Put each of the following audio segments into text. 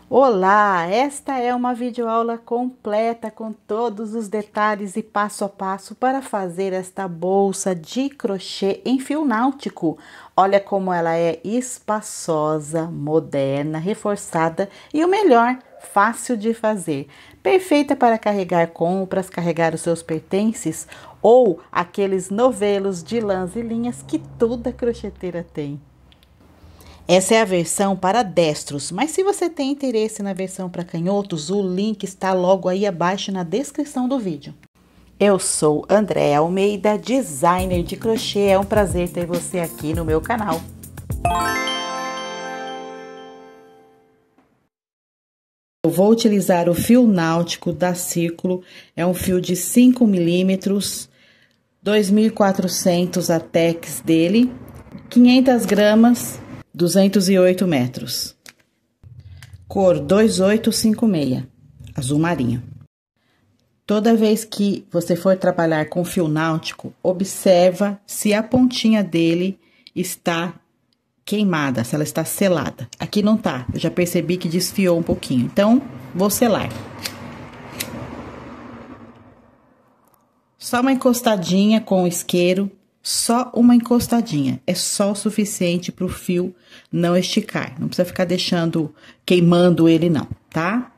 Olá, esta é uma videoaula completa com todos os detalhes e passo a passo para fazer esta bolsa de crochê em fio náutico. Olha como ela é espaçosa, moderna, reforçada e o melhor, fácil de fazer. Perfeita para carregar compras, carregar os seus pertences ou aqueles novelos de lãs e linhas que toda crocheteira tem. Essa é a versão para destros, mas se você tem interesse na versão para canhotos, o link está logo aí abaixo na descrição do vídeo. Eu sou Andréa Almeida, designer de crochê. É um prazer ter você aqui no meu canal. Eu vou utilizar o fio náutico da Círculo, é um fio de 5 milímetros, 2.400 a tex dele, 500 gramas, 208 metros. Cor 2856, azul marinho. Toda vez que você for trabalhar com fio náutico, observa se a pontinha dele está queimada, se ela está selada. Aqui não tá, eu já percebi que desfiou um pouquinho, então vou selar. Só uma encostadinha com o isqueiro. Só uma encostadinha, é só o suficiente para o fio não esticar. Não precisa ficar deixando, queimando ele não, tá?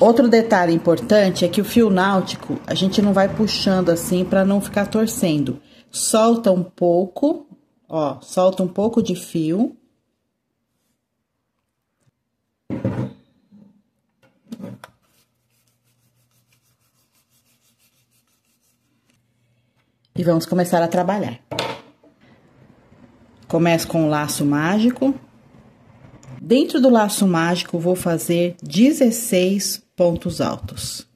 Outro detalhe importante é que o fio náutico, a gente não vai puxando assim para não ficar torcendo. Solta um pouco, ó, solta um pouco de fio. E vamos começar a trabalhar. Começo com o laço mágico. Dentro do laço mágico, vou fazer 16 pontos altos.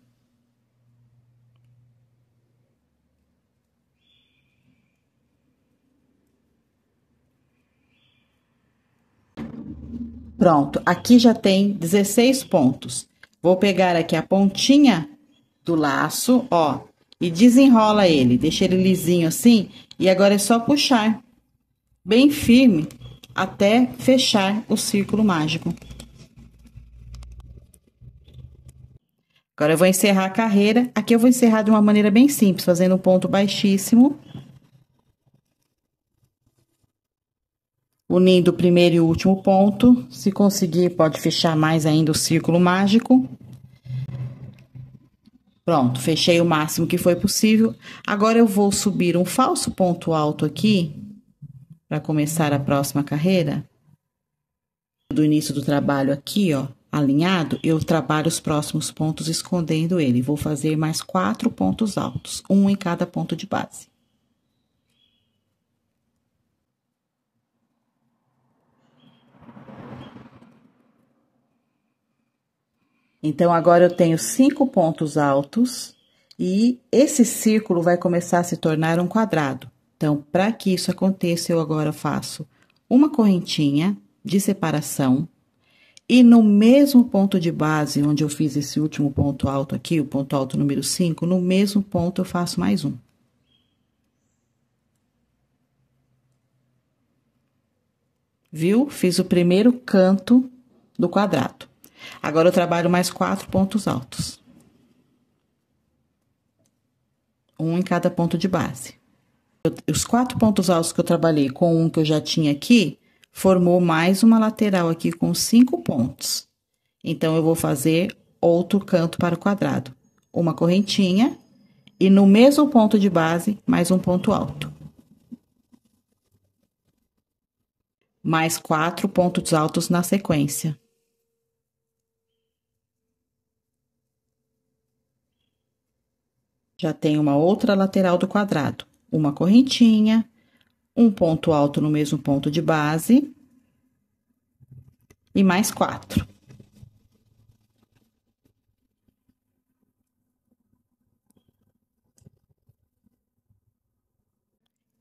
Pronto, aqui já tem 16 pontos. Vou pegar aqui a pontinha do laço, ó, e desenrola ele, deixa ele lisinho assim, e agora é só puxar bem firme até fechar o círculo mágico. Agora eu vou encerrar a carreira. Aqui eu vou encerrar de uma maneira bem simples, fazendo um ponto baixíssimo, unindo o primeiro e o último ponto. Se conseguir, pode fechar mais ainda o círculo mágico. Pronto, fechei o máximo que foi possível. Agora eu vou subir um falso ponto alto aqui, para começar a próxima carreira. Do início do trabalho aqui, ó, alinhado, eu trabalho os próximos pontos escondendo ele. Vou fazer mais 4 pontos altos, um em cada ponto de base. Então, agora eu tenho 5 pontos altos e esse círculo vai começar a se tornar um quadrado. Então, para que isso aconteça, eu agora faço uma correntinha de separação e no mesmo ponto de base, onde eu fiz esse último ponto alto aqui, o ponto alto número 5, no mesmo ponto eu faço mais um. Viu? Fiz o primeiro canto do quadrado. Agora, eu trabalho mais 4 pontos altos. Um em cada ponto de base. Os 4 pontos altos que eu trabalhei com um que eu já tinha aqui, formou mais uma lateral aqui com 5 pontos. Então, eu vou fazer outro canto para o quadrado. Uma correntinha e no mesmo ponto de base, mais um ponto alto. Mais 4 pontos altos na sequência. Já tem uma outra lateral do quadrado. Uma correntinha, um ponto alto no mesmo ponto de base e mais 4.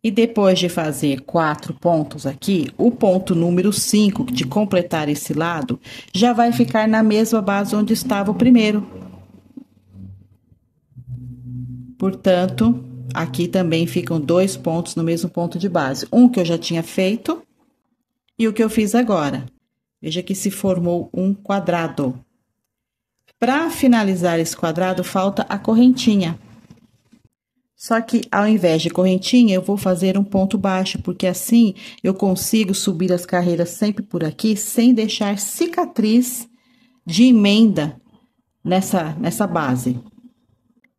E depois de fazer 4 pontos aqui, o ponto número 5, de completar esse lado, já vai ficar na mesma base onde estava o primeiro. Portanto, aqui também ficam 2 pontos no mesmo ponto de base. Um que eu já tinha feito e o que eu fiz agora. Veja que se formou um quadrado. Para finalizar esse quadrado, falta a correntinha. Só que ao invés de correntinha, eu vou fazer um ponto baixo, porque assim eu consigo subir as carreiras sempre por aqui, sem deixar cicatriz de emenda nessa base.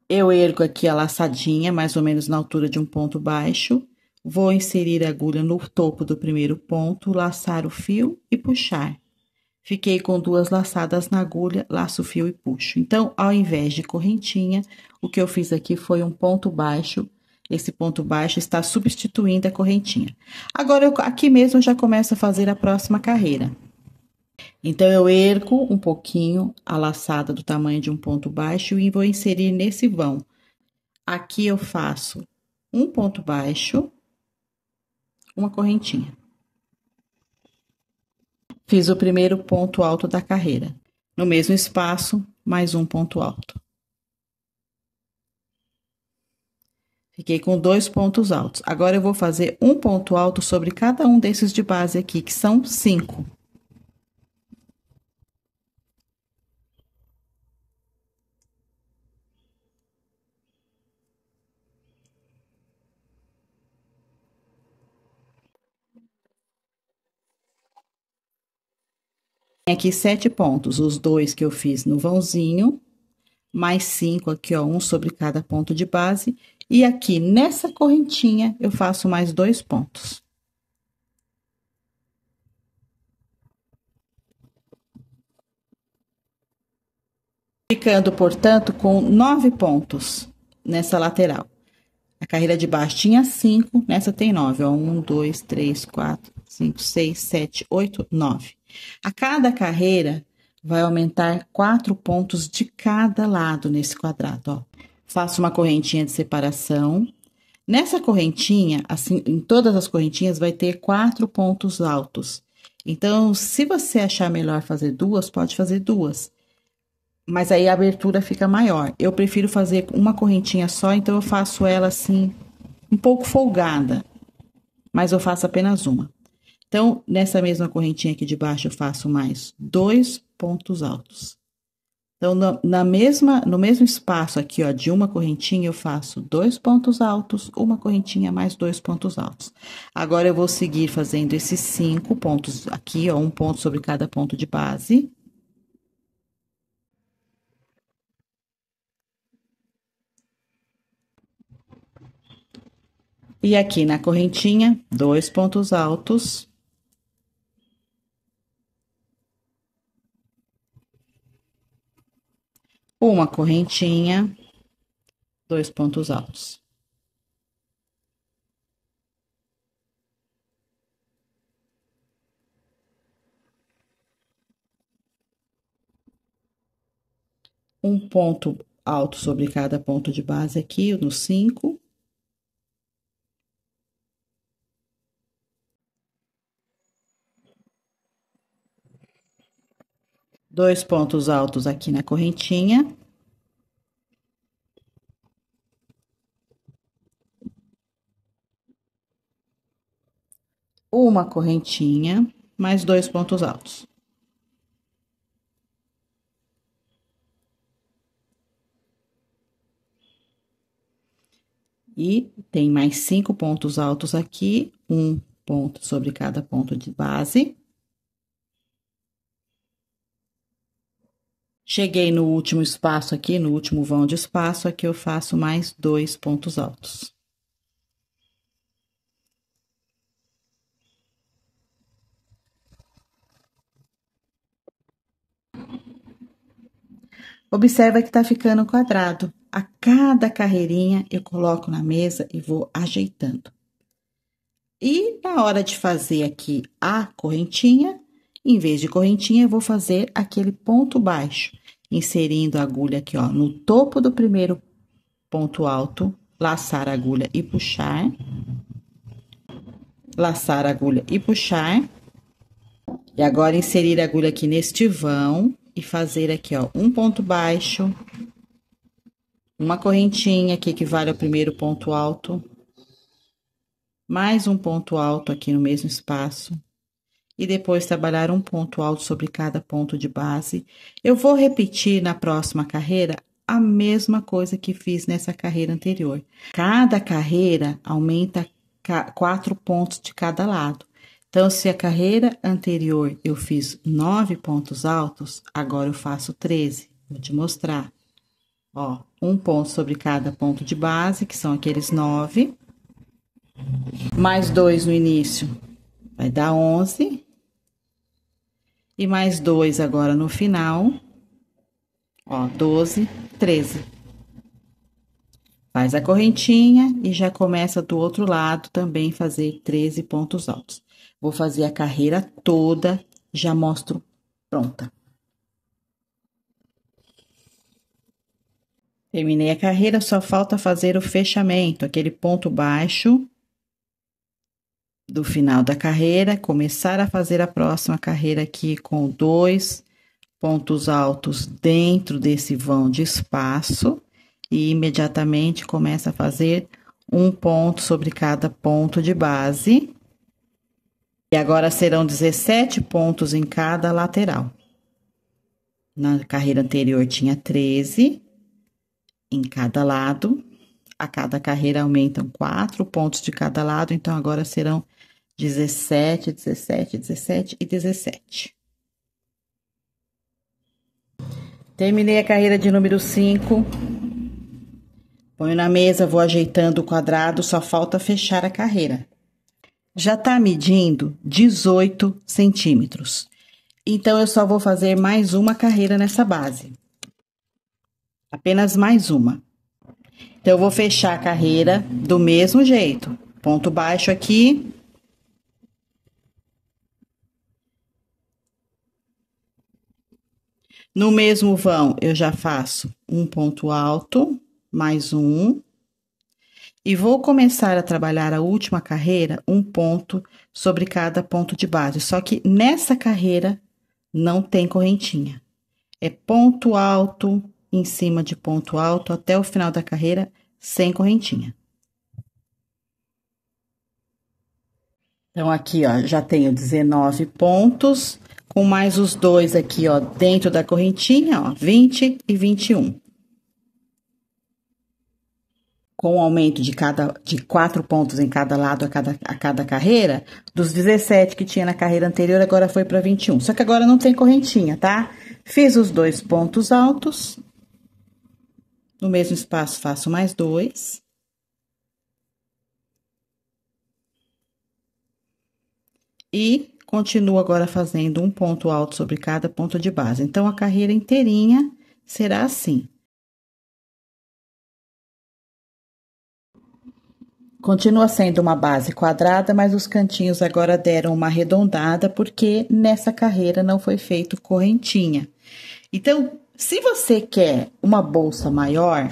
Eu ergo aqui a laçadinha, mais ou menos na altura de um ponto baixo. Vou inserir a agulha no topo do primeiro ponto, laçar o fio e puxar. Fiquei com 2 laçadas na agulha, laço o fio e puxo. Então, ao invés de correntinha, o que eu fiz aqui foi um ponto baixo. Esse ponto baixo está substituindo a correntinha. Agora, aqui mesmo, eu já começo a fazer a próxima carreira. Então, eu ergo um pouquinho a laçada do tamanho de um ponto baixo e vou inserir nesse vão. Aqui eu faço um ponto baixo, uma correntinha. Fiz o primeiro ponto alto da carreira. No mesmo espaço, mais um ponto alto. Fiquei com 2 pontos altos. Agora, eu vou fazer um ponto alto sobre cada um desses de base aqui, que são 5. Aqui 7 pontos, os 2 que eu fiz no vãozinho, mais 5 aqui, ó, um sobre cada ponto de base. E aqui, nessa correntinha, eu faço mais 2 pontos. Ficando, portanto, com 9 pontos nessa lateral. A carreira de baixo tinha 5, nessa tem 9, ó. 1, 2, 3, 4, 5, 6, 7, 8, 9. A cada carreira vai aumentar 4 pontos de cada lado nesse quadrado, ó. Faço uma correntinha de separação. Nessa correntinha, assim, em todas as correntinhas, vai ter 4 pontos altos. Então, se você achar melhor fazer 2, pode fazer 2. Mas aí a abertura fica maior. Eu prefiro fazer uma correntinha só, então eu faço ela assim, um pouco folgada. Mas eu faço apenas uma. Então, nessa mesma correntinha aqui de baixo, eu faço mais 2 pontos altos. Então, no mesmo espaço aqui, ó, de uma correntinha, eu faço 2 pontos altos, uma correntinha mais 2 pontos altos. Agora, eu vou seguir fazendo esses 5 pontos aqui, ó, um ponto sobre cada ponto de base. E aqui na correntinha, 2 pontos altos. Uma correntinha, 2 pontos altos. Um ponto alto sobre cada ponto de base aqui, no 5. Dois pontos altos aqui na correntinha. Uma correntinha, mais 2 pontos altos. E tem mais 5 pontos altos aqui, um ponto sobre cada ponto de base. Cheguei no último espaço aqui, no último vão de espaço, aqui eu faço mais 2 pontos altos. Observa que tá ficando quadrado. A cada carreirinha eu coloco na mesa e vou ajeitando. E na hora de fazer aqui a correntinha, em vez de correntinha, eu vou fazer aquele ponto baixo, inserindo a agulha aqui, ó, no topo do primeiro ponto alto, laçar a agulha e puxar. Laçar a agulha e puxar. E agora, inserir a agulha aqui neste vão e fazer aqui, ó, um ponto baixo, uma correntinha que equivale ao primeiro ponto alto, mais um ponto alto aqui no mesmo espaço. e depois trabalhar um ponto alto sobre cada ponto de base. Eu vou repetir na próxima carreira a mesma coisa que fiz nessa carreira anterior. Cada carreira aumenta 4 pontos de cada lado. Então, se a carreira anterior eu fiz 9 pontos altos, agora eu faço 13. Vou te mostrar. Ó, um ponto sobre cada ponto de base, que são aqueles 9. Mais 2 no início, vai dar 11. E mais 2 agora no final, ó, 12, 13. Faz a correntinha e já começa do outro lado também fazer 13 pontos altos. Vou fazer a carreira toda, já mostro pronta. Terminei a carreira, só falta fazer o fechamento, aquele ponto baixo do final da carreira, começar a fazer a próxima carreira aqui com 2 pontos altos dentro desse vão de espaço e imediatamente começa a fazer um ponto sobre cada ponto de base. E agora serão 17 pontos em cada lateral. Na carreira anterior tinha 13 em cada lado. A cada carreira aumentam 4 pontos de cada lado, então agora serão 17, 17, 17 e 17. Terminei a carreira de número 5. Ponho na mesa, vou ajeitando o quadrado, só falta fechar a carreira. Já tá medindo 18 centímetros. Então, eu só vou fazer mais uma carreira nessa base. Apenas mais uma. Então, eu vou fechar a carreira do mesmo jeito. Ponto baixo aqui. No mesmo vão, eu já faço um ponto alto, mais um. E vou começar a trabalhar a última carreira, um ponto sobre cada ponto de base. Só que nessa carreira não tem correntinha. É ponto alto em cima de ponto alto até o final da carreira, sem correntinha. Então, aqui, ó, já tenho 19 pontos. Com mais os 2 aqui, ó, dentro da correntinha, ó, 20 e 21. Com o aumento de 4 pontos em cada lado a cada carreira, dos 17 que tinha na carreira anterior, agora foi para 21. Só que agora não tem correntinha, tá? Fiz os 2 pontos altos. No mesmo espaço, faço mais 2. E continuo agora fazendo um ponto alto sobre cada ponto de base. Então, a carreira inteirinha será assim. Continua sendo uma base quadrada, mas os cantinhos agora deram uma arredondada, porque nessa carreira não foi feito correntinha. Então, se você quer uma bolsa maior,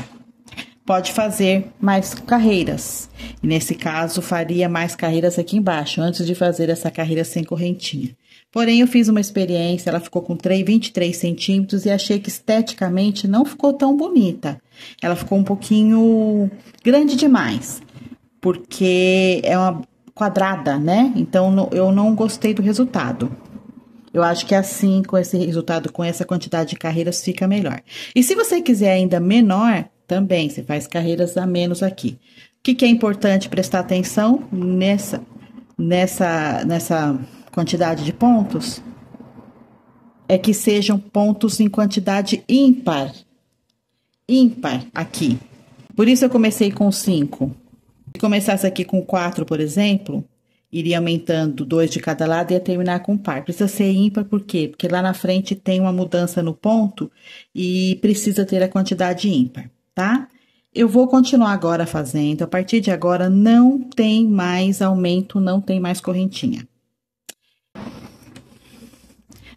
pode fazer mais carreiras. E nesse caso, faria mais carreiras aqui embaixo, antes de fazer essa carreira sem correntinha. Porém, eu fiz uma experiência, ela ficou com 23 centímetros e achei que esteticamente não ficou tão bonita. Ela ficou um pouquinho grande demais, porque é uma quadrada, né? Então, eu não gostei do resultado. Eu acho que assim, com esse resultado, com essa quantidade de carreiras, fica melhor. E se você quiser ainda menor, também, você faz carreiras a menos aqui. O que é importante prestar atenção nessa quantidade de pontos? É que sejam pontos em quantidade ímpar. Ímpar aqui. Por isso eu comecei com 5. Se começasse aqui com 4, por exemplo, iria aumentando 2 de cada lado e ia terminar com par. Precisa ser ímpar, por quê? Porque lá na frente tem uma mudança no ponto e precisa ter a quantidade ímpar, tá? Eu vou continuar agora fazendo. A partir de agora, não tem mais aumento, não tem mais correntinha.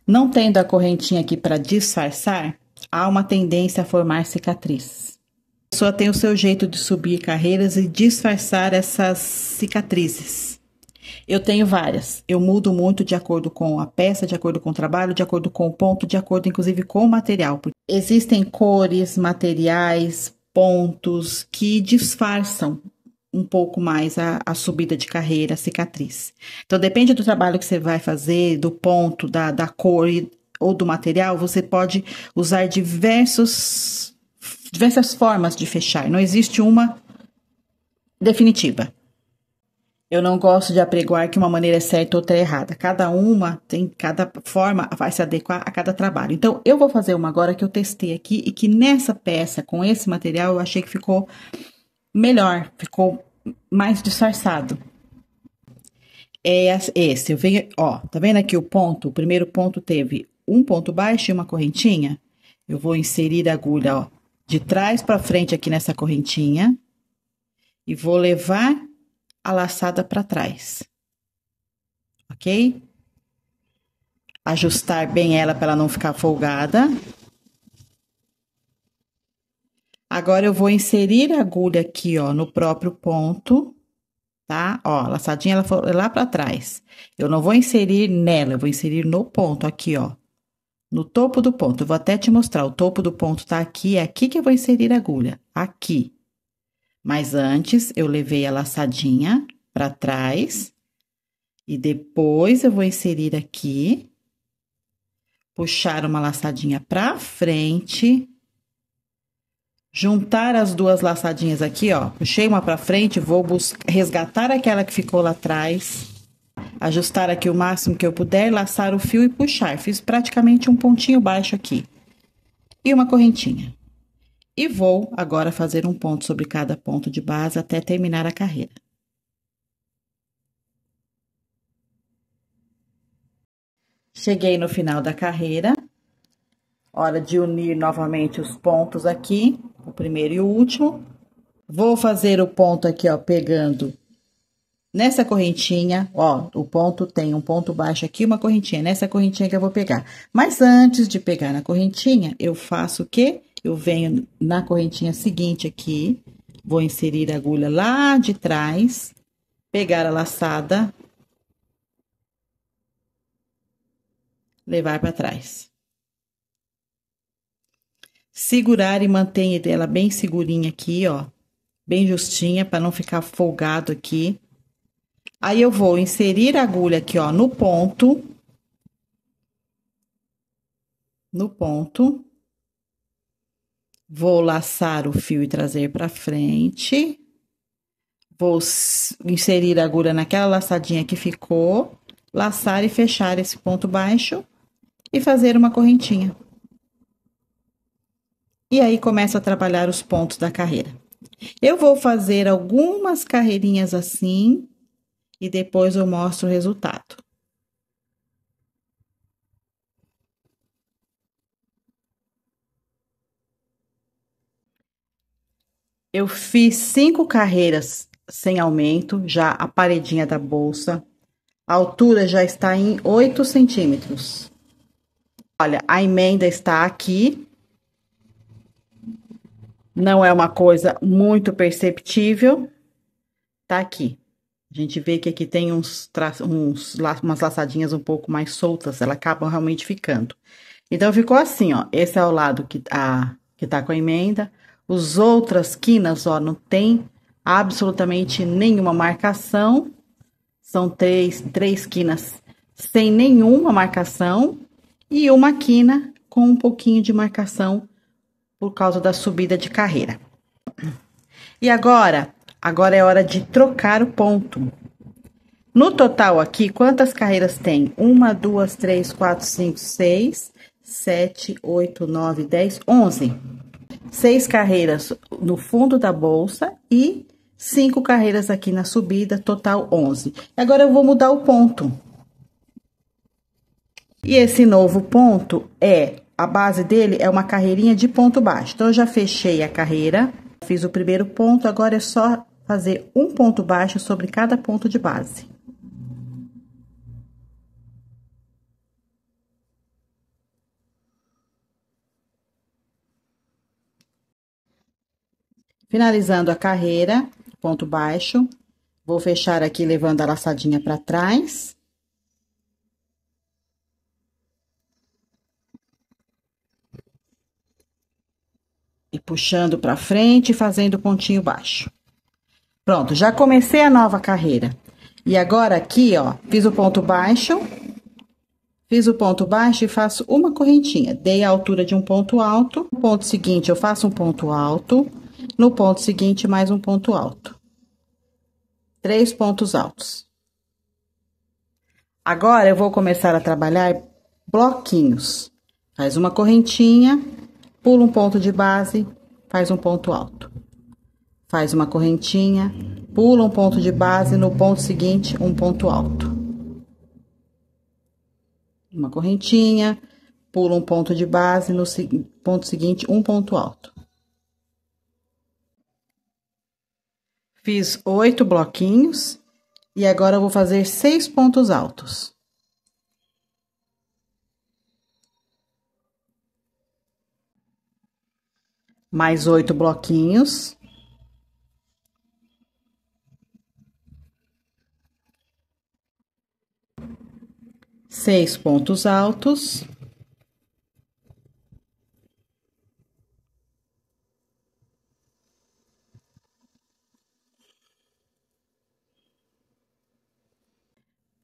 Não tendo a correntinha aqui para disfarçar, há uma tendência a formar cicatrizes. A pessoa tem o seu jeito de subir carreiras e disfarçar essas cicatrizes. Eu tenho várias. Eu mudo muito de acordo com a peça, de acordo com o trabalho, de acordo com o ponto, de acordo, inclusive, com o material. Porque existem cores, materiais, pontos que disfarçam um pouco mais a subida de carreira, a cicatriz. Então, depende do trabalho que você vai fazer, do ponto, da cor ou do material, você pode usar diversas formas de fechar. Não existe uma definitiva. Eu não gosto de apregoar que uma maneira é certa ou outra é errada. Cada forma vai se adequar a cada trabalho. Então, eu vou fazer uma agora que eu testei aqui e que nessa peça, com esse material, eu achei que ficou melhor, ficou mais disfarçado. É esse, eu venho, ó, tá vendo aqui o ponto? O primeiro ponto teve um ponto baixo e uma correntinha. Eu vou inserir a agulha, ó, de trás para frente aqui nessa correntinha e vou levar a laçada para trás, ok? Ajustar bem ela para ela não ficar folgada. Agora eu vou inserir a agulha aqui, ó, no próprio ponto, tá? Ó, a laçadinha ela foi lá para trás. Eu não vou inserir nela, eu vou inserir no ponto aqui, ó. No topo do ponto. Eu vou até te mostrar. O topo do ponto tá aqui, é aqui que eu vou inserir a agulha. Aqui. Mas antes, eu levei a laçadinha para trás. E depois, eu vou inserir aqui. Puxar uma laçadinha para frente. Juntar as duas laçadinhas aqui, ó. Puxei uma para frente, vou resgatar aquela que ficou lá atrás. Ajustar aqui o máximo que eu puder, laçar o fio e puxar. Fiz praticamente um pontinho baixo aqui. E uma correntinha. E vou agora fazer um ponto sobre cada ponto de base até terminar a carreira. Cheguei no final da carreira. Hora de unir novamente os pontos aqui, o primeiro e o último. Vou fazer o ponto aqui, ó, pegando nessa correntinha, ó, o ponto tem um ponto baixo aqui, uma correntinha, nessa correntinha que eu vou pegar. Mas antes de pegar na correntinha, eu faço o quê? Eu venho na correntinha seguinte aqui, vou inserir a agulha lá de trás, pegar a laçada, levar para trás. Segurar e manter ela bem segurinha aqui, ó, bem justinha, para não ficar folgado aqui. Aí, eu vou inserir a agulha aqui, ó, no ponto. No ponto. Vou laçar o fio e trazer para frente. Vou inserir a agulha naquela laçadinha que ficou. Laçar e fechar esse ponto baixo. E fazer uma correntinha. E aí, começo a trabalhar os pontos da carreira. Eu vou fazer algumas carreirinhas assim. E depois eu mostro o resultado. Eu fiz 5 carreiras sem aumento, já a paredinha da bolsa. A altura já está em 8 centímetros. Olha, a emenda está aqui. Não é uma coisa muito perceptível. Tá aqui. A gente vê que aqui tem umas laçadinhas um pouco mais soltas, elas acabam realmente ficando. Então, ficou assim, ó. Esse é o lado que tá com a emenda. Os outras quinas, ó, não tem absolutamente nenhuma marcação. São três quinas sem nenhuma marcação. E uma quina com um pouquinho de marcação por causa da subida de carreira. E agora é hora de trocar o ponto. No total aqui, quantas carreiras tem? 1, 2, 3, 4, 5, 6, 7, 8, 9, 10, 11. 6 carreiras no fundo da bolsa e 5 carreiras aqui na subida, total 11. Agora, eu vou mudar o ponto. E esse novo ponto a base dele é uma carreirinha de ponto baixo. Então, eu já fechei a carreira, fiz o primeiro ponto, agora é só fazer um ponto baixo sobre cada ponto de base. Finalizando a carreira, ponto baixo, vou fechar aqui levando a laçadinha para trás. E puxando para frente, fazendo pontinho baixo. Pronto, já comecei a nova carreira. E agora aqui, ó, fiz o ponto baixo e faço uma correntinha. Dei a altura de um ponto alto. No ponto seguinte, eu faço um ponto alto. No ponto seguinte, mais um ponto alto. 3 pontos altos. Agora, eu vou começar a trabalhar bloquinhos. Faz uma correntinha, pula um ponto de base, faz um ponto alto. Faz uma correntinha, pula um ponto de base, no ponto seguinte, um ponto alto. Uma correntinha, pula um ponto de base, no ponto seguinte, um ponto alto. Fiz 8 bloquinhos e agora eu vou fazer 6 pontos altos. Mais 8 bloquinhos. Seis pontos altos.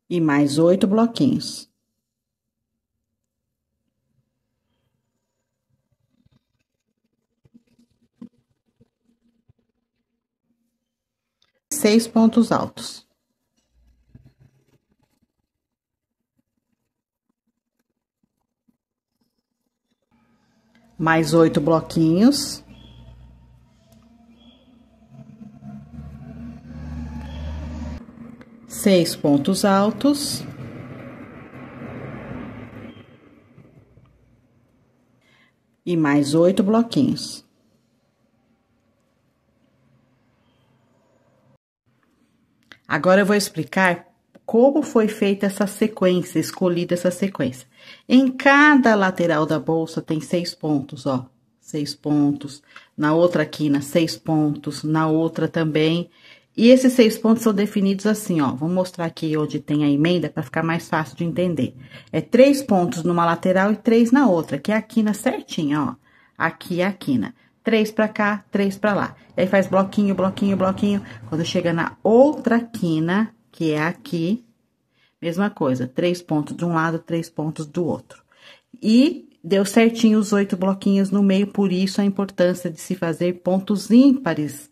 E mais 8 bloquinhos. Seis pontos altos. Mais 8 bloquinhos. Seis pontos altos. E mais 8 bloquinhos. Agora eu vou explicar como foi feita essa sequência, escolhida essa sequência. Em cada lateral da bolsa tem 6 pontos, ó. 6 pontos. Na outra quina, 6 pontos. Na outra também. E esses 6 pontos são definidos assim, ó. Vou mostrar aqui onde tem a emenda para ficar mais fácil de entender. É 3 pontos numa lateral e 3 na outra, que é a quina certinha, ó. Aqui é a quina. 3 pra cá, 3 pra lá. E aí faz bloquinho, bloquinho, bloquinho. Quando chega na outra quina, que é aqui, mesma coisa. 3 pontos de um lado, 3 pontos do outro. E deu certinho os 8 bloquinhos no meio, por isso a importância de se fazer pontos ímpares.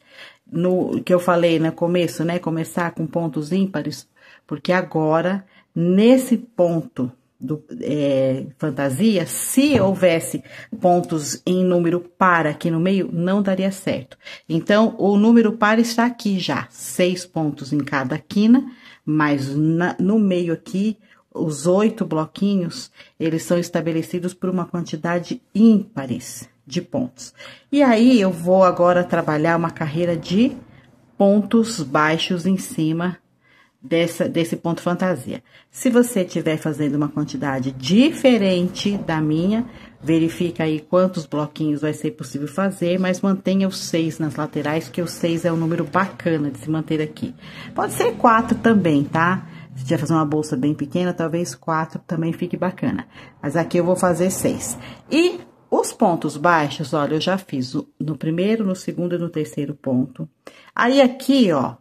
No que eu falei no começo, né? Começar com pontos ímpares, porque agora, nesse ponto do fantasia, se houvesse pontos em número par aqui no meio, não daria certo. Então, o número par está aqui já, 6 pontos em cada quina, mas no meio aqui, os 8 bloquinhos, eles são estabelecidos por uma quantidade ímpares de pontos. E aí, eu vou agora trabalhar uma carreira de pontos baixos em cima desse ponto fantasia. Se você estiver fazendo uma quantidade diferente da minha, verifica aí quantos bloquinhos vai ser possível fazer, mas mantenha os 6 nas laterais, que o 6 é um número bacana de se manter aqui. Pode ser 4 também, tá? Se tiver fazer uma bolsa bem pequena, talvez 4 também fique bacana. Mas aqui eu vou fazer 6. E os pontos baixos, olha, eu já fiz no primeiro, no segundo e no terceiro ponto. Aí aqui, ó,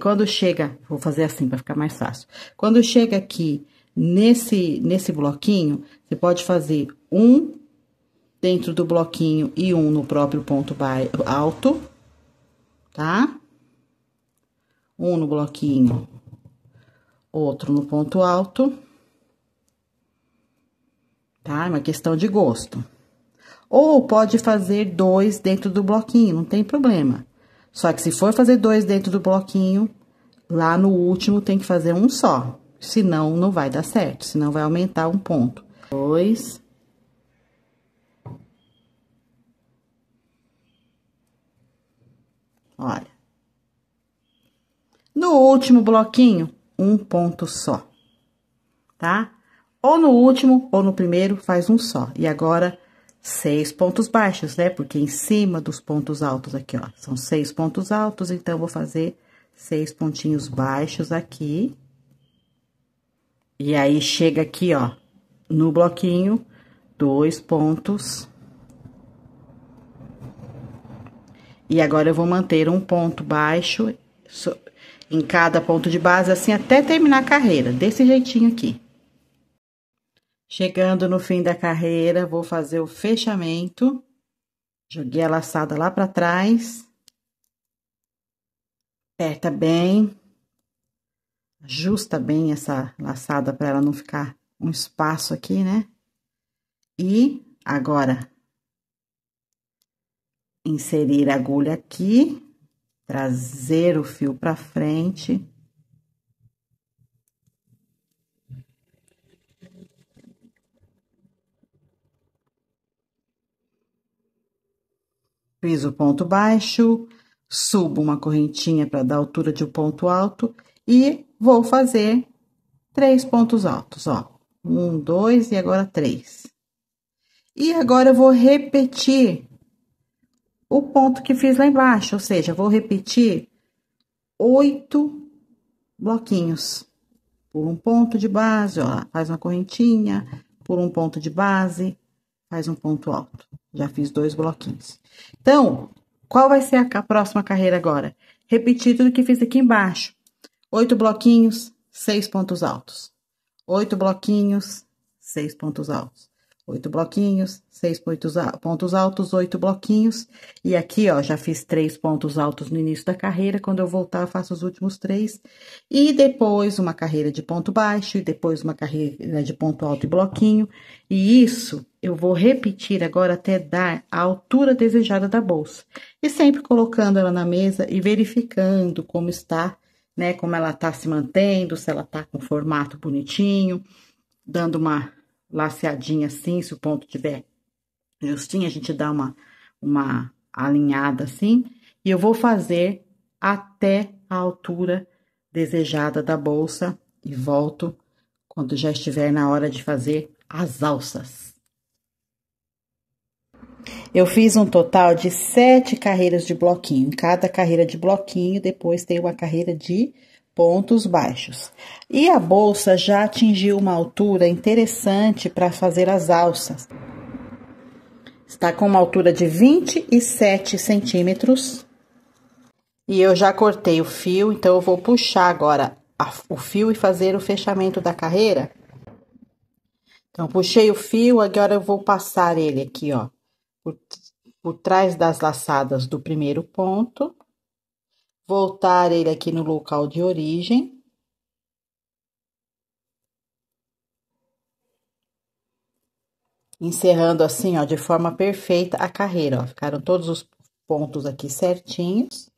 quando chega, vou fazer assim para ficar mais fácil. Quando chega aqui nesse bloquinho, você pode fazer um dentro do bloquinho e um no próprio ponto alto, tá? Um no bloquinho, outro no ponto alto, tá? É uma questão de gosto. Ou pode fazer 2 dentro do bloquinho, não tem problema. Só que se for fazer 2 dentro do bloquinho, lá no último tem que fazer um só. Senão, não vai dar certo, senão vai aumentar um ponto. 2. Olha. No último bloquinho, um ponto só, tá? Ou no último, ou no primeiro, faz um só. E agora, 6 pontos baixos, né? Porque em cima dos pontos altos aqui, ó, são 6 pontos altos, então, eu vou fazer 6 pontinhos baixos aqui. E aí, chega aqui, ó, no bloquinho, 2 pontos. E agora, eu vou manter um ponto baixo em cada ponto de base, assim, até terminar a carreira, desse jeitinho aqui. Chegando no fim da carreira, vou fazer o fechamento. Joguei a laçada lá pra trás. Aperta bem. Ajusta bem essa laçada para ela não ficar um espaço aqui, né? E agora, inserir a agulha aqui, trazer o fio para frente. Fiz o ponto baixo, subo uma correntinha para dar altura de um ponto alto e vou fazer 3 pontos altos, ó. 1, 2 e agora 3. E agora eu vou repetir o ponto que fiz lá embaixo, ou seja, vou repetir 8 bloquinhos. Por um ponto de base, ó, faz uma correntinha, por um ponto de base, faz um ponto alto. Já fiz 2 bloquinhos. Então, qual vai ser a próxima carreira agora? Repetir tudo que fiz aqui embaixo. 8 bloquinhos, 6 pontos altos. 8 bloquinhos, 6 pontos altos. 8 bloquinhos, 6 pontos altos, 8 bloquinhos. E aqui, ó, já fiz 3 pontos altos no início da carreira. Quando eu voltar, eu faço os últimos 3. E depois, uma carreira de ponto baixo. E depois, uma carreira de ponto alto e bloquinho. E isso, eu vou repetir agora até dar a altura desejada da bolsa. E sempre colocando ela na mesa e verificando como está, né? Como ela tá se mantendo, se ela tá com formato bonitinho. Dando uma laceadinha assim, se o ponto tiver justinho, a gente dá uma alinhada assim. E eu vou fazer até a altura desejada da bolsa e volto quando já estiver na hora de fazer as alças. Eu fiz um total de 7 carreiras de bloquinho. Em cada carreira de bloquinho, depois tem uma carreira de pontos baixos. E a bolsa já atingiu uma altura interessante para fazer as alças. Está com uma altura de 27 centímetros. E eu já cortei o fio, então eu vou puxar agora o fio e fazer o fechamento da carreira. Então, puxei o fio, agora eu vou passar ele aqui, ó, por trás das laçadas do primeiro ponto. Voltar ele aqui no local de origem. Encerrando assim, ó, de forma perfeita a carreira, ó. Ficaram todos os pontos aqui certinhos.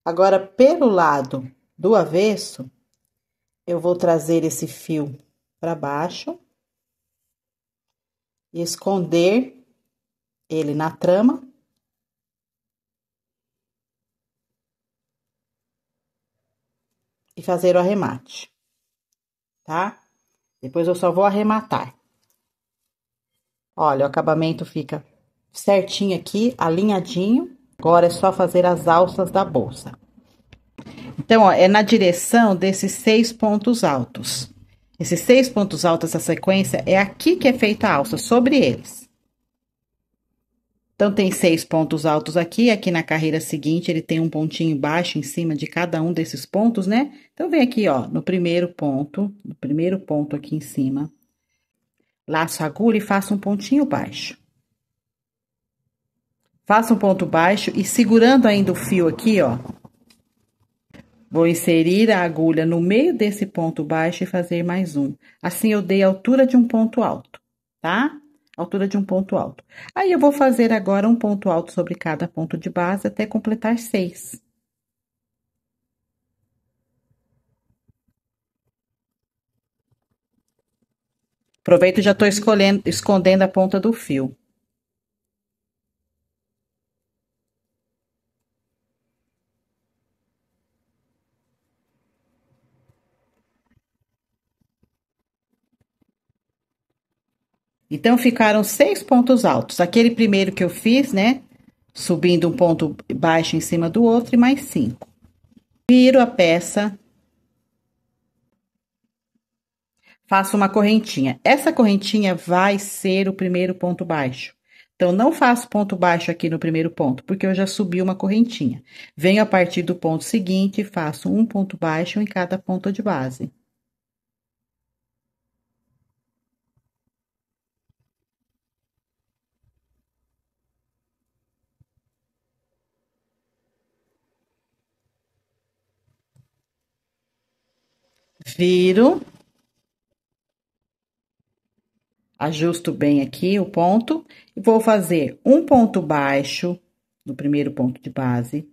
Agora, pelo lado do avesso, eu vou trazer esse fio para baixo. E esconder ele na trama. E fazer o arremate, tá? Depois eu só vou arrematar. Olha, o acabamento fica certinho aqui, alinhadinho. Agora é só fazer as alças da bolsa. Então, ó, é na direção desses 6 pontos altos. Esses 6 pontos altos, essa sequência, é aqui que é feita a alça, sobre eles. Então, tem 6 pontos altos aqui, aqui na carreira seguinte, ele tem um pontinho baixo em cima de cada um desses pontos, né? Então, vem aqui, ó, no primeiro ponto aqui em cima, laço a agulha e faço um pontinho baixo. Faço um ponto baixo e segurando ainda o fio aqui, ó, vou inserir a agulha no meio desse ponto baixo e fazer mais um. Assim, eu dei a altura de um ponto alto, tá? Altura de um ponto alto. Aí, eu vou fazer agora um ponto alto sobre cada ponto de base até completar 6. Aproveito e já tô escondendo a ponta do fio. Então, ficaram 6 pontos altos. Aquele primeiro que eu fiz, né? Subindo um ponto baixo em cima do outro e mais 5. Viro a peça. Faço uma correntinha. Essa correntinha vai ser o primeiro ponto baixo. Então, não faço ponto baixo aqui no primeiro ponto, porque eu já subi uma correntinha. Venho a partir do ponto seguinte e faço um ponto baixo em cada ponta de base. Viro, ajusto bem aqui o ponto e vou fazer um ponto baixo no primeiro ponto de base.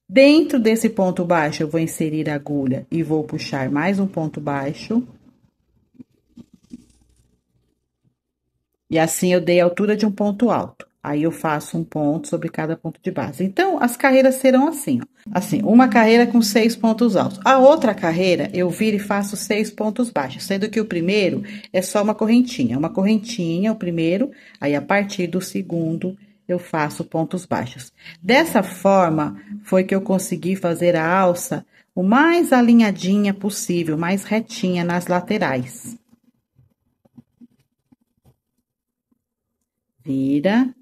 Dentro desse ponto baixo, eu vou inserir a agulha e vou puxar mais um ponto baixo. E assim eu dei a altura de um ponto alto. Aí eu faço um ponto sobre cada ponto de base. Então, as carreiras serão assim, ó. Assim, uma carreira com 6 pontos altos. A outra carreira, eu viro e faço 6 pontos baixos, sendo que o primeiro é só uma correntinha, o primeiro, aí a partir do segundo eu faço pontos baixos. Dessa forma, foi que eu consegui fazer a alça o mais alinhadinha possível, mais retinha nas laterais. Vira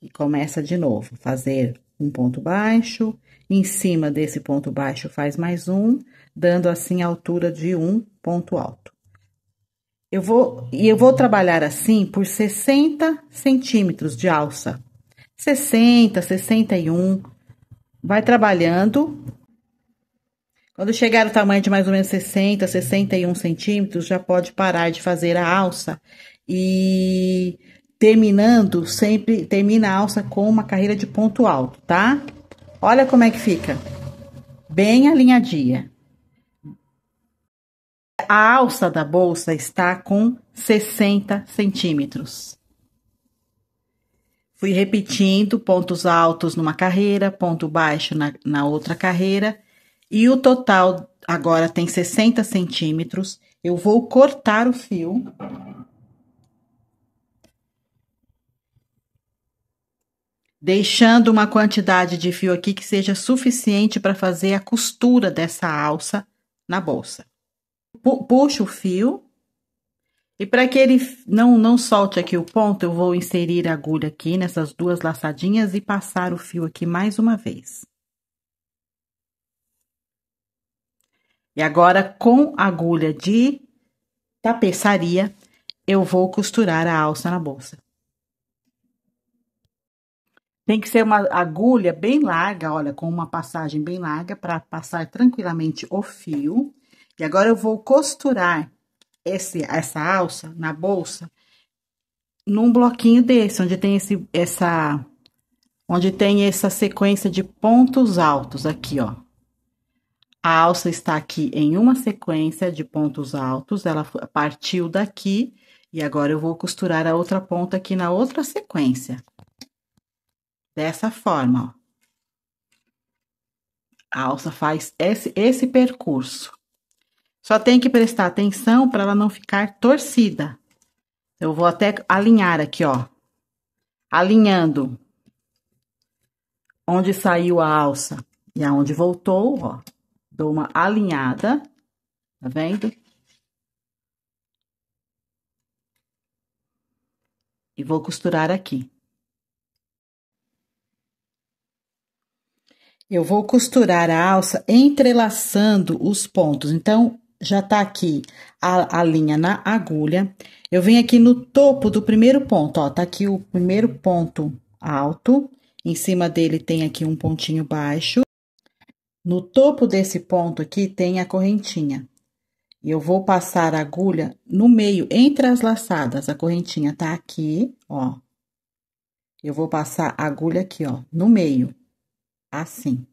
e começa de novo, fazer um ponto baixo, em cima desse ponto baixo faz mais um, dando assim a altura de um ponto alto. Eu vou trabalhar assim por 60 centímetros de alça. 60, 61, vai trabalhando. Quando chegar o tamanho de mais ou menos 60, 61 centímetros, já pode parar de fazer a alça e termina a alça com uma carreira de ponto alto, tá? Olha como é que fica, bem alinhadinha. A alça da bolsa está com 60 centímetros. Fui repetindo pontos altos numa carreira, ponto baixo na outra carreira, e o total agora tem 60 centímetros. Eu vou cortar o fio. Deixando uma quantidade de fio aqui que seja suficiente para fazer a costura dessa alça na bolsa. Puxo o fio. E para que ele não solte aqui o ponto, eu vou inserir a agulha aqui nessas duas laçadinhas e passar o fio aqui mais uma vez. E agora, com agulha de tapeçaria, eu vou costurar a alça na bolsa. Tem que ser uma agulha bem larga, olha, com uma passagem bem larga, para passar tranquilamente o fio. E agora, eu vou costurar essa alça na bolsa num bloquinho desse, onde tem onde tem essa sequência de pontos altos aqui, ó. A alça está aqui em uma sequência de pontos altos, ela partiu daqui e agora eu vou costurar a outra ponta aqui na outra sequência. Dessa forma, ó. A alça faz esse percurso. Só tem que prestar atenção para ela não ficar torcida. Eu vou até alinhar aqui, ó. Alinhando onde saiu a alça e aonde voltou, ó. Dou uma alinhada, tá vendo? E vou costurar aqui. Eu vou costurar a alça entrelaçando os pontos. Então, já tá aqui a linha na agulha. Eu venho aqui no topo do primeiro ponto, ó. Tá aqui o primeiro ponto alto. Em cima dele tem aqui um pontinho baixo. No topo desse ponto aqui tem a correntinha. E eu vou passar a agulha no meio, entre as laçadas. A correntinha tá aqui, ó. Eu vou passar a agulha aqui, ó, no meio. Assim.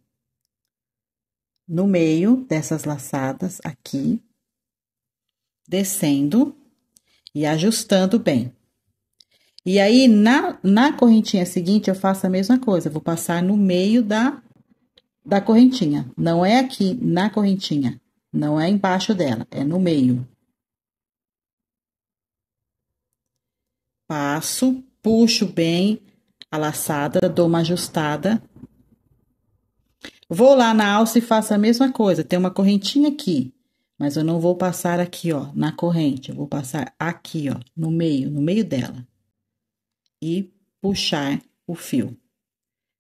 No meio dessas laçadas aqui, descendo e ajustando bem. E aí, na correntinha seguinte, eu faço a mesma coisa, eu vou passar no meio da correntinha. Não é aqui na correntinha, não é embaixo dela, é no meio. Passo, puxo bem a laçada, dou uma ajustada. Vou lá na alça e faço a mesma coisa, tem uma correntinha aqui, mas eu não vou passar aqui, ó, na corrente, eu vou passar aqui, ó, no meio dela. e puxar o fio.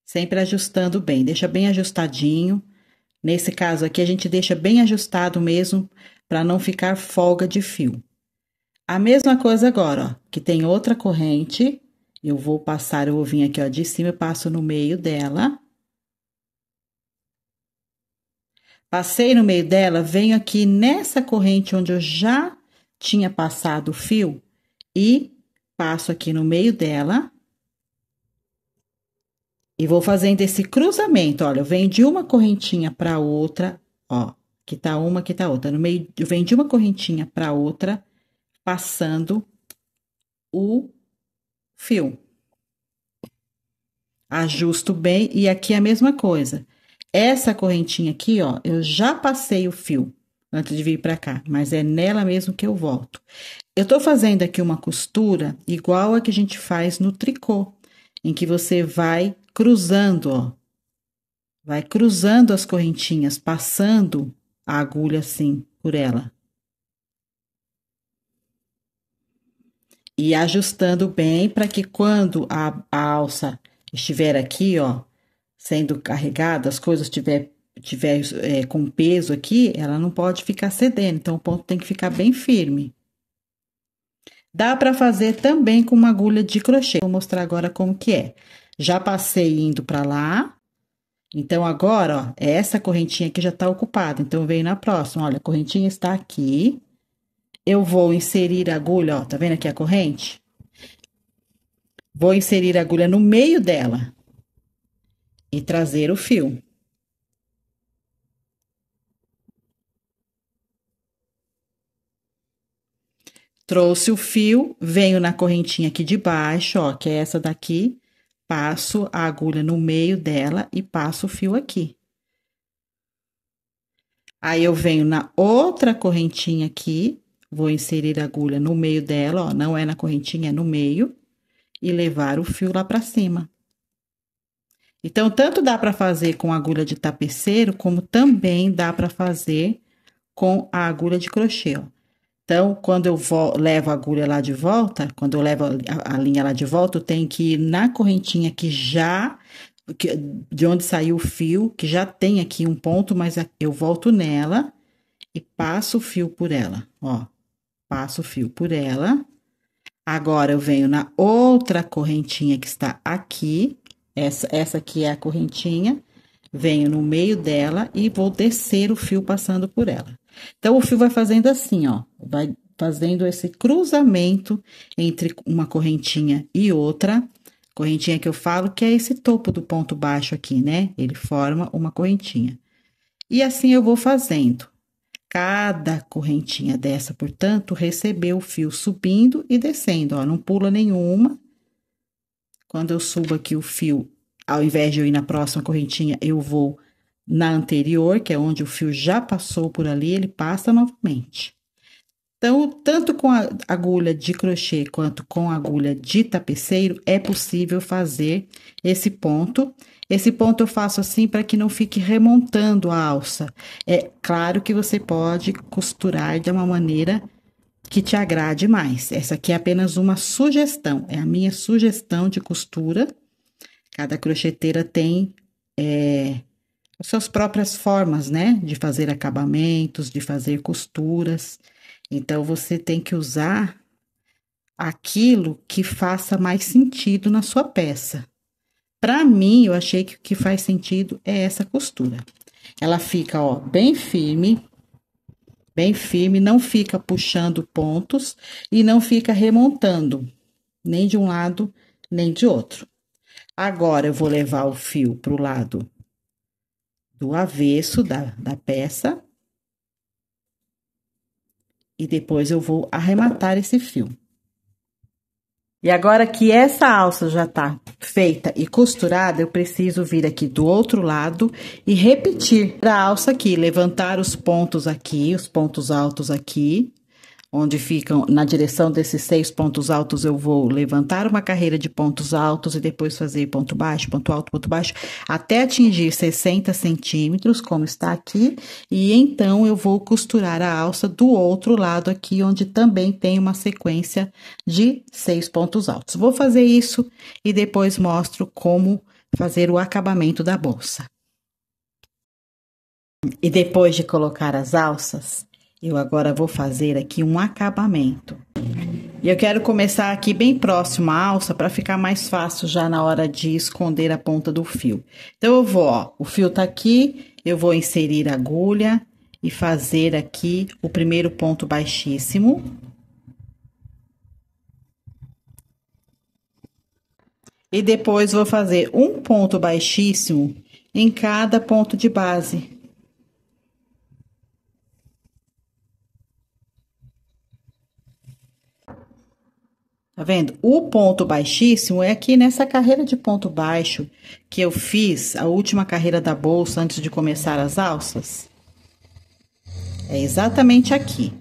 Sempre ajustando bem, deixa bem ajustadinho. Nesse caso aqui, a gente deixa bem ajustado mesmo, para não ficar folga de fio. A mesma coisa agora, ó, que tem outra corrente, eu vou passar o ovinho aqui, ó, de cima, eu passo no meio dela. Passei no meio dela, venho aqui nessa corrente onde eu já tinha passado o fio e passo aqui no meio dela. E vou fazendo esse cruzamento, olha, eu venho de uma correntinha para outra, ó, aqui tá uma, aqui tá outra. No meio, eu venho de uma correntinha para outra, passando o fio. Ajusto bem e aqui é a mesma coisa. Essa correntinha aqui, ó, eu já passei o fio antes de vir para cá, mas é nela mesmo que eu volto. Eu tô fazendo aqui uma costura igual a que a gente faz no tricô, em que você vai cruzando, ó. Vai cruzando as correntinhas, passando a agulha assim por ela. E ajustando bem para que quando a alça estiver aqui, ó, sendo carregada, as coisas tiver com peso aqui, ela não pode ficar cedendo, então o ponto tem que ficar bem firme. Dá para fazer também com uma agulha de crochê. Vou mostrar agora como que é. Já passei indo para lá. Então, agora, ó, essa correntinha aqui já tá ocupada. Então, eu venho na próxima. Olha, a correntinha está aqui. Eu vou inserir a agulha, ó, tá vendo aqui a corrente? Vou inserir a agulha no meio dela. E trazer o fio. Trouxe o fio, venho na correntinha aqui de baixo, ó, que é essa daqui. Passo a agulha no meio dela e passo o fio aqui. Aí, eu venho na outra correntinha aqui, vou inserir a agulha no meio dela, ó, não é na correntinha, é no meio, e levar o fio lá pra cima. Então, tanto dá pra fazer com agulha de tapeceiro, como também dá pra fazer com a agulha de crochê, ó. Então, quando eu levo a agulha lá de volta, quando eu levo a linha lá de volta, eu tenho que ir na correntinha que já, de onde saiu o fio, que já tem aqui um ponto, mas eu volto nela e passo o fio por ela, ó. Passo o fio por ela. Agora, eu venho na outra correntinha que está aqui, essa aqui é a correntinha, venho no meio dela e vou descer o fio passando por ela. Então, o fio vai fazendo assim, ó, vai fazendo esse cruzamento entre uma correntinha e outra. Correntinha que eu falo que é esse topo do ponto baixo aqui, né? Ele forma uma correntinha. E assim eu vou fazendo. Cada correntinha dessa, portanto, recebeu o fio subindo e descendo, ó, não pula nenhuma. Quando eu subo aqui o fio, ao invés de eu ir na próxima correntinha, eu vou na anterior, que é onde o fio já passou por ali, ele passa novamente. Então, tanto com a agulha de crochê quanto com a agulha de tapeceiro, é possível fazer esse ponto. Esse ponto eu faço assim para que não fique remontando a alça. É claro que você pode costurar de uma maneira que te agrade mais. Essa aqui é apenas uma sugestão, é a minha sugestão de costura. Cada crocheteira tem as suas próprias formas, né? De fazer acabamentos, de fazer costuras. Então, você tem que usar aquilo que faça mais sentido na sua peça. Para mim, eu achei que o que faz sentido é essa costura. Ela fica, ó, bem firme, não fica puxando pontos e não fica remontando, nem de um lado, nem de outro. Agora, eu vou levar o fio pro lado do avesso da peça. E depois eu vou arrematar esse fio. E agora que essa alça já tá feita e costurada, eu preciso vir aqui do outro lado e repetir a alça aqui, levantar os pontos aqui, os pontos altos aqui, onde ficam na direção desses 6 pontos altos, eu vou levantar uma carreira de pontos altos e depois fazer ponto alto, ponto baixo, até atingir 60 centímetros, como está aqui, e então eu vou costurar a alça do outro lado aqui, onde também tem uma sequência de 6 pontos altos. Vou fazer isso e depois mostro como fazer o acabamento da bolsa. E depois de colocar as alças, eu agora vou fazer aqui um acabamento. E eu quero começar aqui bem próximo à alça para ficar mais fácil já na hora de esconder a ponta do fio. Então, eu vou, ó, o fio tá aqui, eu vou inserir a agulha e fazer aqui o primeiro ponto baixíssimo. E depois vou fazer um ponto baixíssimo em cada ponto de base. Tá vendo? O ponto baixíssimo é aqui nessa carreira de ponto baixo que eu fiz a última carreira da bolsa antes de começar as alças. É exatamente aqui.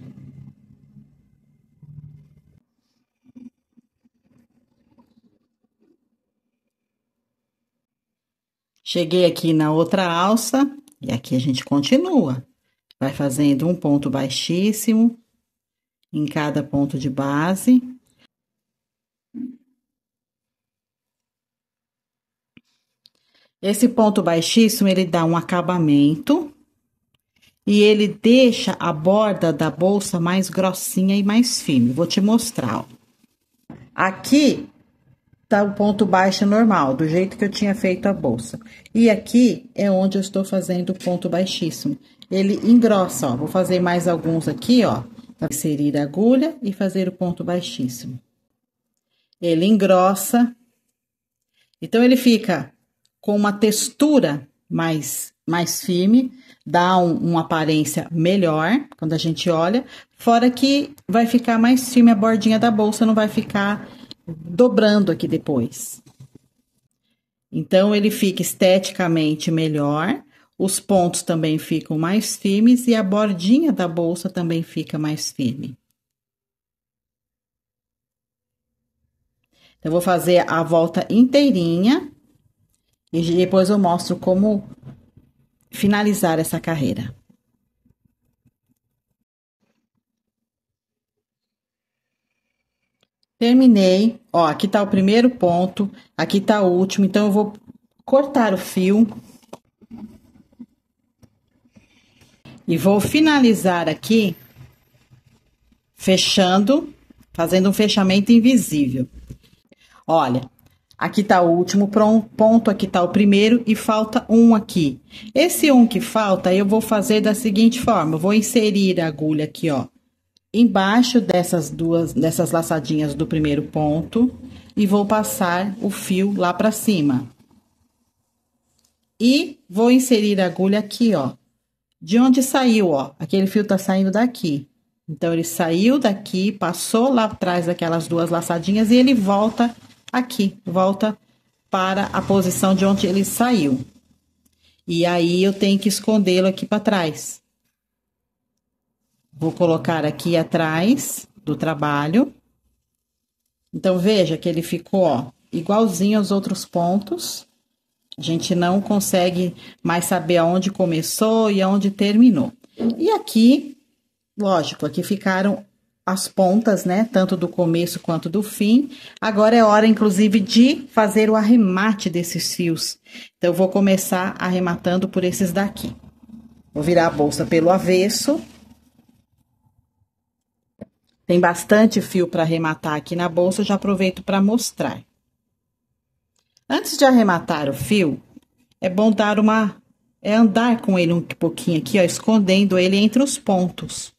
Cheguei aqui na outra alça e aqui a gente continua. Vai fazendo um ponto baixíssimo em cada ponto de base. Esse ponto baixíssimo, ele dá um acabamento e ele deixa a borda da bolsa mais grossinha e mais firme. Vou te mostrar, ó. Aqui tá o ponto baixo normal, do jeito que eu tinha feito a bolsa. E aqui é onde eu estou fazendo o ponto baixíssimo. Ele engrossa, ó. Vou fazer mais alguns aqui, ó. Pra inserir a agulha e fazer o ponto baixíssimo. Ele engrossa. Então, ele fica com uma textura mais firme, dá uma aparência melhor quando a gente olha, fora que vai ficar mais firme a bordinha da bolsa, não vai ficar dobrando aqui depois. Então, ele fica esteticamente melhor, os pontos também ficam mais firmes e a bordinha da bolsa também fica mais firme. Eu vou fazer a volta inteirinha e depois eu mostro como finalizar essa carreira. Terminei, ó, aqui tá o primeiro ponto, aqui tá o último, então eu vou cortar o fio. E vou finalizar aqui, fechando, fazendo um fechamento invisível. Olha, aqui tá o último ponto, aqui tá o primeiro e falta um aqui. Esse um que falta, eu vou fazer da seguinte forma, eu vou inserir a agulha aqui, ó, embaixo dessas laçadinhas do primeiro ponto e vou passar o fio lá pra cima. E vou inserir a agulha aqui, ó, de onde saiu, ó, aquele fio tá saindo daqui. Então, ele saiu daqui, passou lá atrás daquelas duas laçadinhas e ele volta aqui, volta para a posição de onde ele saiu. E aí, eu tenho que escondê-lo aqui para trás. Vou colocar aqui atrás do trabalho. Então, veja que ele ficou, ó, igualzinho aos outros pontos. A gente não consegue mais saber aonde começou e aonde terminou. E aqui, lógico, aqui ficaram as pontas, né? Tanto do começo quanto do fim. Agora é hora, inclusive, de fazer o arremate desses fios. Então, eu vou começar arrematando por esses daqui. Vou virar a bolsa pelo avesso. Tem bastante fio para arrematar aqui na bolsa, eu já aproveito para mostrar. Antes de arrematar o fio, é bom dar andar com ele um pouquinho aqui, ó, escondendo ele entre os pontos.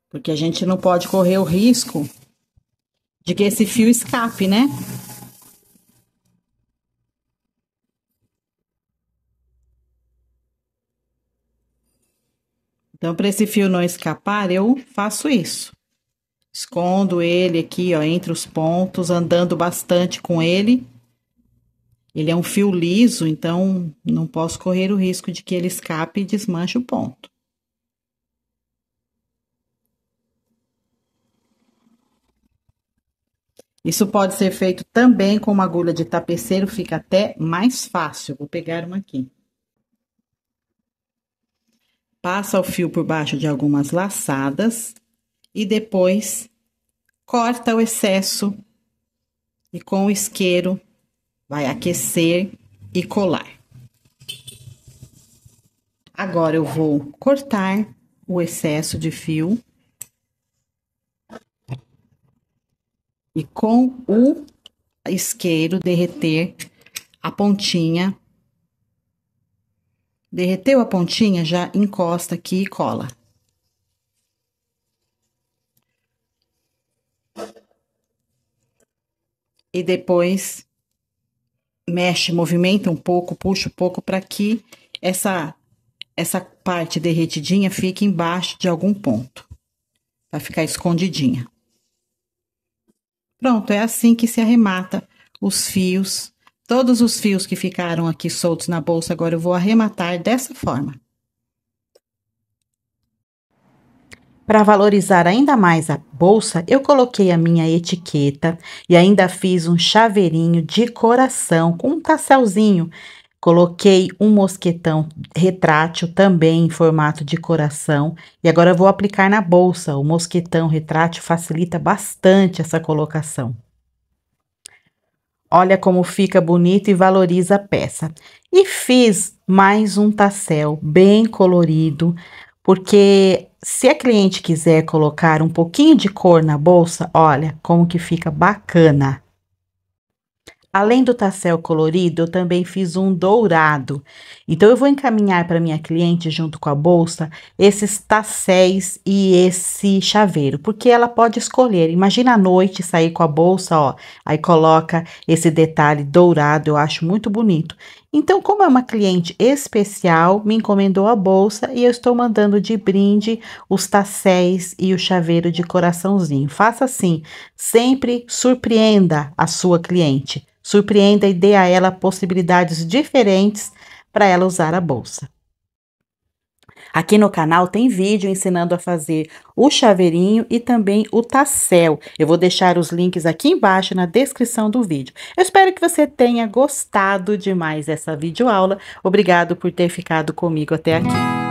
Porque a gente não pode correr o risco de que esse fio escape, né? Então, para esse fio não escapar, eu faço isso. Escondo ele aqui, ó, entre os pontos, andando bastante com ele. Ele é um fio liso, então não posso correr o risco de que ele escape e desmanche o ponto. Isso pode ser feito também com uma agulha de tapeceiro, fica até mais fácil. Vou pegar uma aqui. Passa o fio por baixo de algumas laçadas e depois corta o excesso e com o isqueiro vai aquecer e colar. Agora eu vou cortar o excesso de fio e com o isqueiro derreter a pontinha. Derreteu a pontinha, já encosta aqui e cola. E depois mexe, movimenta um pouco, puxa um pouco para que essa parte derretidinha fique embaixo de algum ponto. Vai ficar escondidinha. Pronto, é assim que se arremata os fios. Todos os fios que ficaram aqui soltos na bolsa, agora eu vou arrematar dessa forma. Para valorizar ainda mais a bolsa, eu coloquei a minha etiqueta e ainda fiz um chaveirinho de coração com um tasselzinho. Coloquei um mosquetão retrátil também em formato de coração e agora eu vou aplicar na bolsa. O mosquetão retrátil facilita bastante essa colocação. Olha como fica bonito e valoriza a peça. E fiz mais um tassel bem colorido, porque se a cliente quiser colocar um pouquinho de cor na bolsa, olha como que fica bacana. Além do tassel colorido, eu também fiz um dourado. Então, eu vou encaminhar para minha cliente, junto com a bolsa, esses tasséis e esse chaveiro, porque ela pode escolher. Imagina à noite sair com a bolsa, ó, aí coloca esse detalhe dourado, eu acho muito bonito. Então, como é uma cliente especial, me encomendou a bolsa e eu estou mandando de brinde os tasséis e o chaveiro de coraçãozinho. Faça assim, sempre surpreenda a sua cliente. Surpreenda e dê a ela possibilidades diferentes para ela usar a bolsa. Aqui no canal tem vídeo ensinando a fazer o chaveirinho e também o tassel. Eu vou deixar os links aqui embaixo na descrição do vídeo. Eu espero que você tenha gostado demais dessa videoaula. Obrigado por ter ficado comigo até aqui.